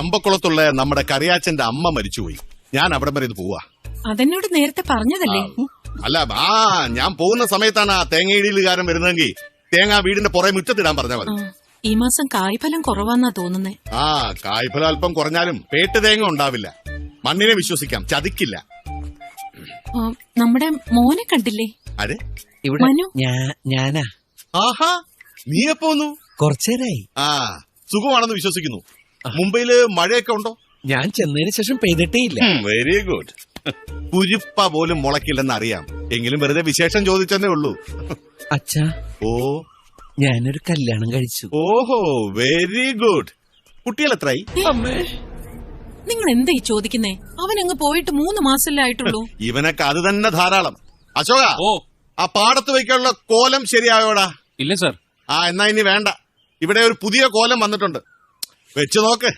അമ്പക്കുളത്തുള്ള നമ്മുടെ കറിയാച്ചന്റെ അമ്മ മരിച്ചുപോയി. ഞാൻ അവിടെ വരെ ഇത് പോവാ. അതെന്നോട് നേരത്തെ പറഞ്ഞതല്ലേ? അല്ല ഞാൻ പോകുന്ന സമയത്താണ് ആ തേങ്ങയിടീലുകാരൻ വരുന്നതെങ്കിൽ തേങ്ങ വീടിന്റെ പുറകെ മുറ്റത്തിടാൻ പറഞ്ഞാൽ മതി. ഈ മാസം കായ്ഫലം കുറവാന്നാ തോന്നുന്നേ. കായ്ഫലം അല്പം കുറഞ്ഞാലും പേട്ട് തേങ്ങ ഉണ്ടാവില്ല. മണ്ണിനെ വിശ്വസിക്കാം, ചതിക്കില്ല. നമ്മുടെ മോനെ കണ്ടില്ലേ? അതെ, ഇവിടെ ഞാനാ. ആഹാ, നീ എപ്പോ വന്നു? കുറച്ചേരായി. സുഖമാണെന്ന് വിശ്വസിക്കുന്നു. മുംബൈയില് മഴയൊക്കെ ഉണ്ടോ? ഞാൻ ചെന്നതിന് ശേഷം പെയ്തിട്ടേ ഇല്ല. Very good. കുരിപ്പ പോലും മുളക്കില്ലെന്ന് അറിയാം, എങ്കിലും വെറുതെ വിശേഷം ചോദിച്ചെന്നേ ഉള്ളൂ. അച്ഛാ, ഞാനൊരു കല്യാണം കഴിച്ചു. ഓഹോ, വെരി ഗുഡ്. കുട്ടികൾ എത്രയായി? നിങ്ങൾ എന്തായി ചോദിക്കുന്നേ? അവനങ്ങ് പോയിട്ട് 3 മാസമല്ലേ ആയിട്ടുള്ളൂ. ഇവനൊക്കെ അത് തന്നെ ധാരാളം. അശോക, ആ പാടത്ത് വയ്ക്കാനുള്ള കോലം ശരിയായോടാ? ഇല്ല സർ. എന്നാ ഇനി വേണ്ട. ഇവിടെ ഒരു പുതിയ കോലം വന്നിട്ടുണ്ട്, വെച്ച് നോക്ക്.